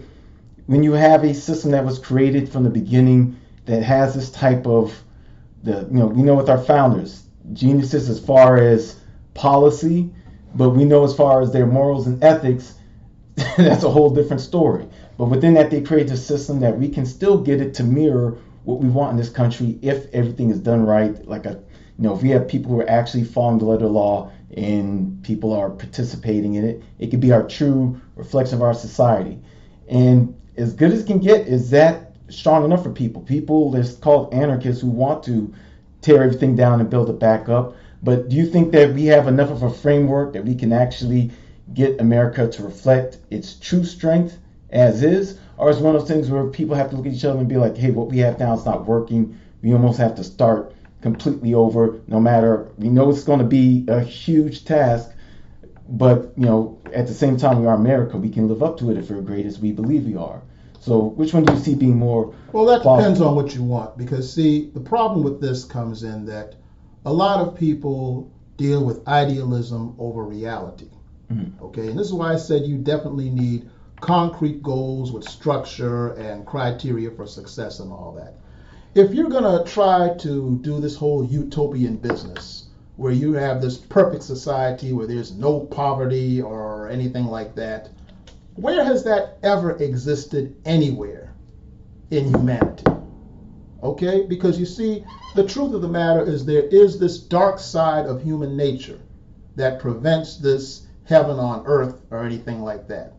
when you have a system that was created from the beginning that has this type of, we know with our founders, geniuses as far as policy, but we know as far as their morals and ethics, that's a whole different story. But within that, they create a system that we can still get it to mirror what we want in this country if everything is done right. Like if we have people who are actually following the letter of law and people are participating in it, it could be our true reflection of our society. And as good as it can get, is that strong enough for people? People, there's called anarchists who want to tear everything down and build it back up. But do you think that we have enough of a framework that we can actually get America to reflect its true strength as is? Or is it one of those things where people have to look at each other and be like, hey, what we have now is not working. We almost have to start completely over, no matter, we know it's going to be a huge task, but at the same time, we are America. We can live up to it if we're great as we believe we are. So which one do you see being more Well, that plausible? depends on what you want, because see, the problem with this comes in that a lot of people deal with idealism over reality. Okay, and this is why I said you definitely need concrete goals with structure and criteria for success and all that. If you're going to try to do this whole utopian business where you have this perfect society where there's no poverty or anything like that, where has that ever existed anywhere in humanity? Okay? Because you see, the truth of the matter is there is this dark side of human nature that prevents this heaven on earth or anything like that.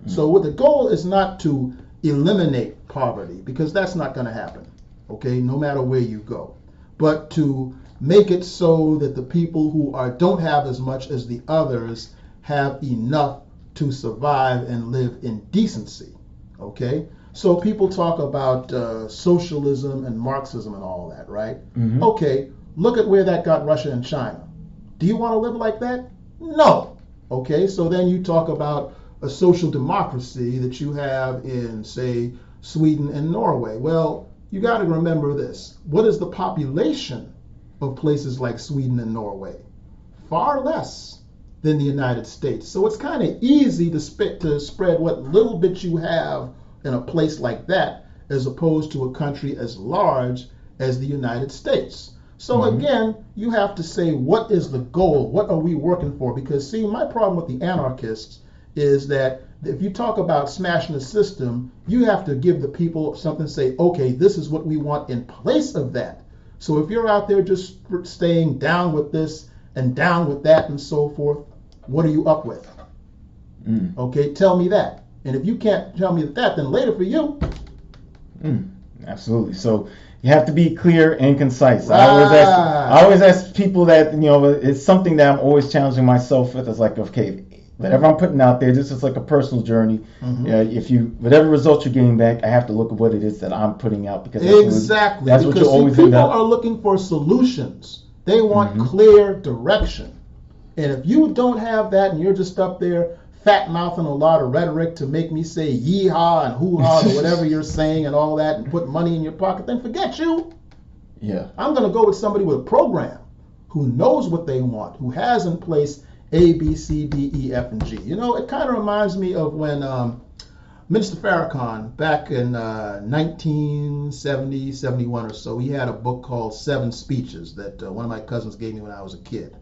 So what the goal is not to eliminate poverty, because that's not going to happen, okay, no matter where you go, but to make it so that the people who don't have as much as the others have enough to survive and live in decency, okay? So people talk about socialism and Marxism and all that, right? Mm-hmm. Okay, look at where that got Russia and China. Do you want to live like that? No. Okay, so then you talk about a social democracy that you have in, say, Sweden and Norway. Well, you got to remember this. What is the population of places like Sweden and Norway? Far less than the United States. So it's kind of easy to spread what little bit you have in a place like that as opposed to a country as large as the United States. So again, you have to say, what is the goal? What are we working for? Because see, my problem with the anarchists is that if you talk about smashing the system, you have to give the people something to say, okay, this is what we want in place of that. So if you're out there just staying down with this and down with that and so forth, what are you up with? Okay, tell me that. And if you can't tell me that, then later for you. Absolutely. So you have to be clear and concise. I always ask people that, it's something that I'm always challenging myself with. It's like, okay, whatever I'm putting out there, this is like a personal journey. Whatever results you're getting back, I have to look at what it is that I'm putting out, because that's what you always end up. People are looking for solutions. They want clear direction. And if you don't have that and you're just up there fat mouthing a lot of rhetoric to make me say yee-haw and hoo-ha or whatever you're saying and all that and put money in your pocket, then forget you. Yeah. I'm going to go with somebody with a program who knows what they want, who has in place A, B, C, D, E, F, and G. It kind of reminds me of when Minister Farrakhan, back in 1970, 71 or so, he had a book called 7 Speeches that one of my cousins gave me when I was a kid.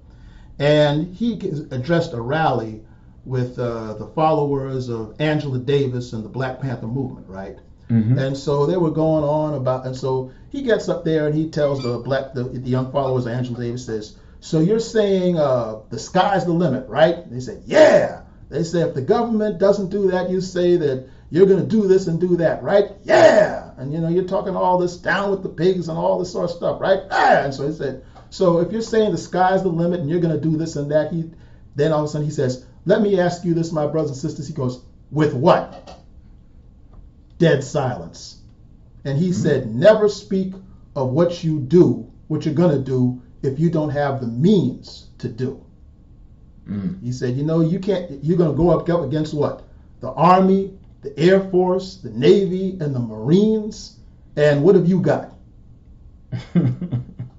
And he addressed a rally with the followers of Angela Davis and the Black Panther movement, right? And so they were going on about, and so he gets up there and he tells the young followers of Angela Davis, says, so you're saying the sky's the limit, right? They said, yeah. They say, if the government doesn't do that, you say that you're going to do this and do that, right? Yeah. And you're talking all this down with the pigs and all this sort of stuff, right? Ah. And so he said, so if you're saying the sky's the limit and you're going to do this and that, then all of a sudden he says, let me ask you this, my brothers and sisters. He goes, with what? Dead silence. And he said, never speak of what you do, what you're going to do, if you don't have the means to do. He said, you can't, you're going to go up against what? The Army, the Air Force, the Navy, and the Marines. And what have you got?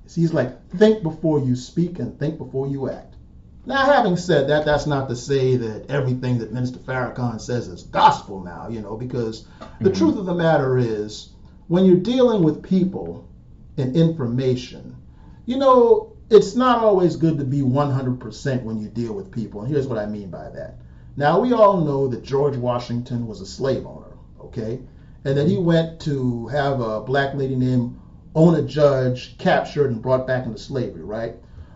See, he's like, think before you speak and think before you act. Now, having said that, that's not to say that everything that Minister Farrakhan says is gospel now, because the truth of the matter is, when you're dealing with people and information, it's not always good to be 100% when you deal with people. And here's what I mean by that. Now, we all know that George Washington was a slave owner, okay? And that he went to have a black lady named Ona Judge captured and brought back into slavery, right?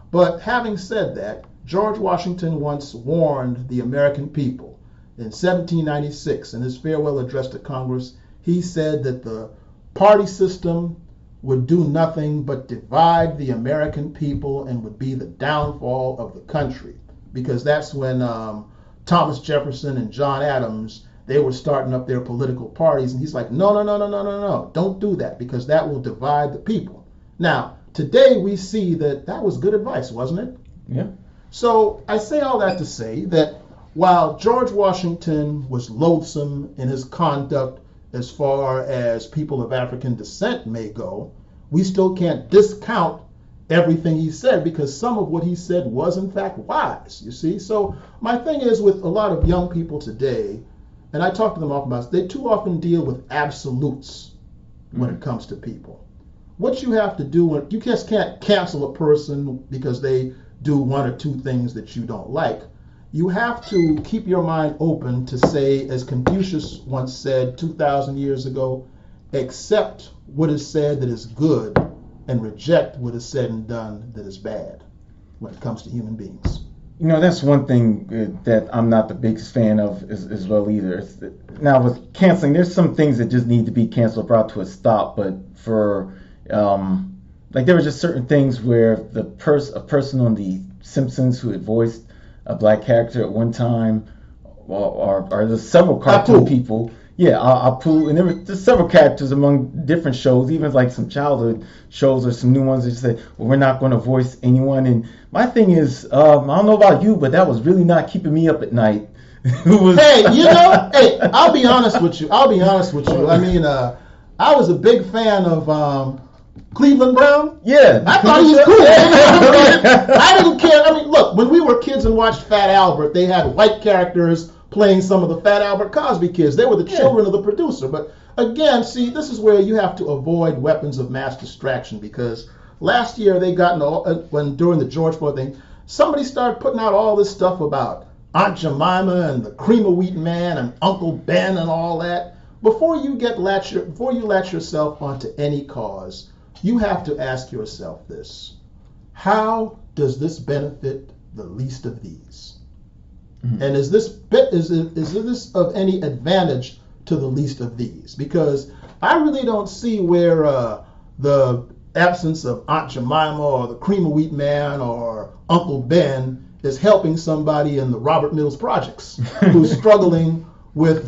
But having said that, George Washington once warned the American people in 1796 in his farewell address to Congress. He said that the party system would do nothing but divide the American people and would be the downfall of the country, because that's when Thomas Jefferson and John Adams, they were starting up their political parties, and he's like, no, don't do that, because that will divide the people. Now, today we see that was good advice, wasn't it? Yeah. So I say all that to say that while George Washington was loathsome in his conduct as far as people of African descent may go, we still can't discount everything he said, because some of what he said was in fact wise, you see. So my thing is, with a lot of young people today, and I talk to them often about this, they too often deal with absolutes when it comes to people. What you have to do, you just can't cancel a person because they do one or two things that you don't like. You have to keep your mind open to say, as Confucius once said 2,000 years ago, accept what is said that is good and reject what is said and done that is bad when it comes to human beings. That's one thing that I'm not the biggest fan of as well either. Now with canceling, there's some things that just need to be canceled, brought to a stop. But for like there were just certain things where a person on The Simpsons who had voiced a black character at one time, or there's several cartoon people. Yeah, Apu, and there were just several characters among different shows, even like some childhood shows or some new ones that say, well, we're not going to voice anyone. And my thing is, I don't know about you, but that was really not keeping me up at night. Hey, I'll be honest with you. I mean, I was a big fan of Cleveland Brown. Yeah. I thought he was cool. I didn't care. I mean, look, when we were kids and watched Fat Albert, they had white characters playing some of the Fat Albert Cosby kids. They were the children of the producer. But again, see, this is where you have to avoid weapons of mass distraction, because last year they got during the George Floyd thing, somebody started putting out all this stuff about Aunt Jemima and the Cream of Wheat Man and Uncle Ben and all that. Before you latch yourself onto any cause, you have to ask yourself this: how does this benefit the least of these? And is this of any advantage to the least of these? Because I really don't see where the absence of Aunt Jemima or the Cream of Wheat Man or Uncle Ben is helping somebody in the Robert Mills projects who's struggling with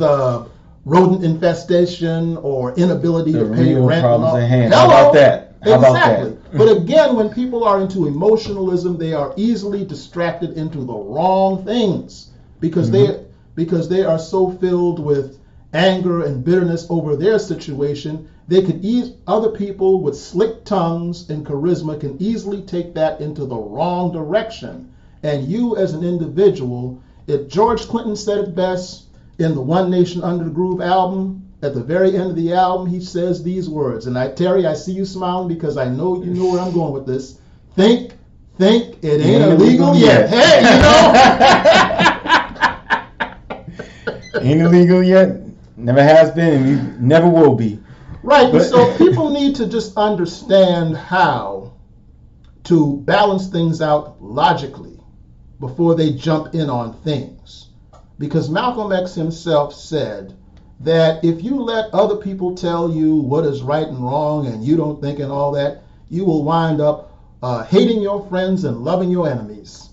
rodent infestation or inability to pay rent. Problems at hand. How about that? Exactly. But again, when people are into emotionalism, they are easily distracted into the wrong things because they are so filled with anger and bitterness over their situation. They could other people with slick tongues and charisma can easily take that into the wrong direction. And you as an individual, if George Clinton said it best in the One Nation Under the Groove album, at the very end of the album, he says these words, and Terry, I see you smiling because I know you know where I'm going with this. Think, it ain't illegal yet. Hey, Ain't illegal yet, never has been, and never will be. Right, but so people need to just understand how to balance things out logically before they jump in on things. Because Malcolm X himself said that if you let other people tell you what is right and wrong and you don't think and all that, you will wind up hating your friends and loving your enemies.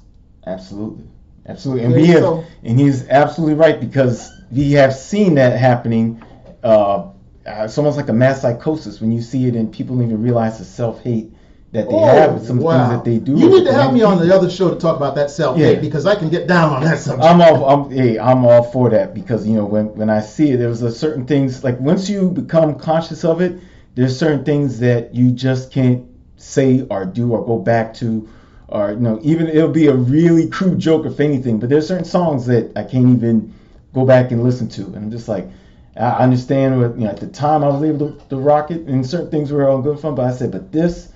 Absolutely. And he's absolutely right, because we have seen that happening. It's almost like a mass psychosis when you see it and people don't even realize the self-hate that they have with some things that they do. You need to have me on the other show to talk about that self-hate, because I can get down on that subject. I'm all for that, because when I see it, there's certain things, like once you become conscious of it, there's certain things that you just can't say or do or go back to, or even it'll be a really crude joke if anything, but there's certain songs that I can't even go back and listen to, and I'm just like, I understand what at the time I was able to rock it, and certain things were all good fun, but I said, but this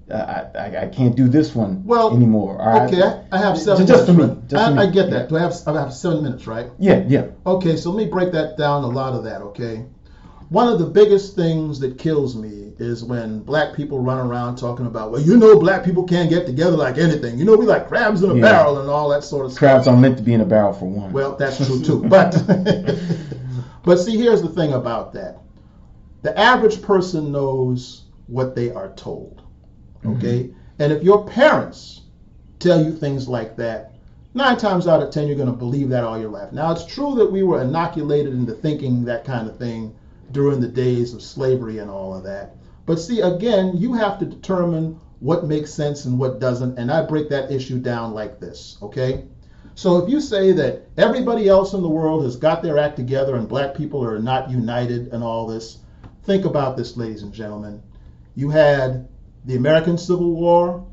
I can't do this one anymore. Okay, I have 7 just minutes. For me. I get that. I have 7 minutes, right? Yeah. Okay, so let me break that down, a lot of that, okay? One of the biggest things that kills me is when black people run around talking about, well, black people can't get together like anything. We like crabs in a barrel and all that sort of stuff. Crabs aren't meant to be in a barrel, for one. Well, that's true too. But see, here's the thing about that. The average person knows what they are told. Okay? And if your parents tell you things like that, 9 times out of 10, you're going to believe that all your life. Now, it's true that we were inoculated into thinking that kind of thing during the days of slavery and all of that. But see, again, you have to determine what makes sense and what doesn't. And I break that issue down like this, okay? So if you say that everybody else in the world has got their act together and black people are not united and all this, think about this, ladies and gentlemen. You had the American Civil War,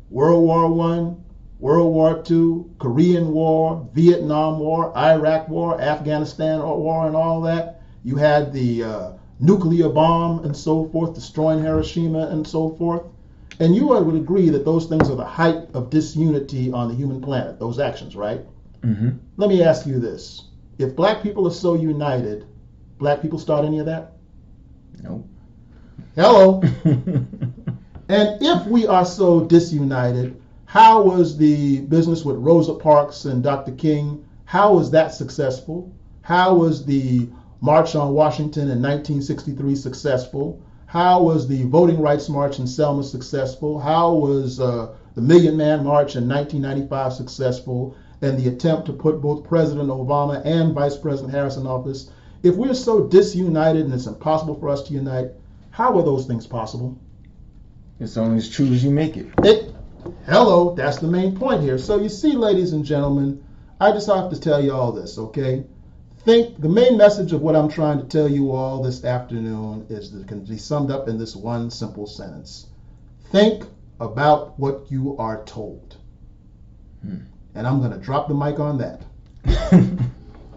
World War I, World War II, Korean War, Vietnam War, Iraq War, Afghanistan War, and all that. You had the nuclear bomb and so forth, destroying Hiroshima and so forth. And you would agree that those things are the height of disunity on the human planet, those actions, right? Mm-hmm. Let me ask you this. If black people are so united, black people start any of that? No. Hello. And if we are so disunited, how was the business with Rosa Parks and Dr. King, how was that successful? How was the March on Washington in 1963 successful? How was the Voting Rights March in Selma successful? How was the Million Man March in 1995 successful? And the attempt to put both President Obama and Vice President Harris in office? If we're so disunited and it's impossible for us to unite, how are those things possible? It's only as true as you make it. Hello, that's the main point here. So you see, ladies and gentlemen, I just have to tell you all this, okay? Think the main message of what I'm trying to tell you all this afternoon is that it can be summed up in this one simple sentence. Think about what you are told. And I'm going to drop the mic on that.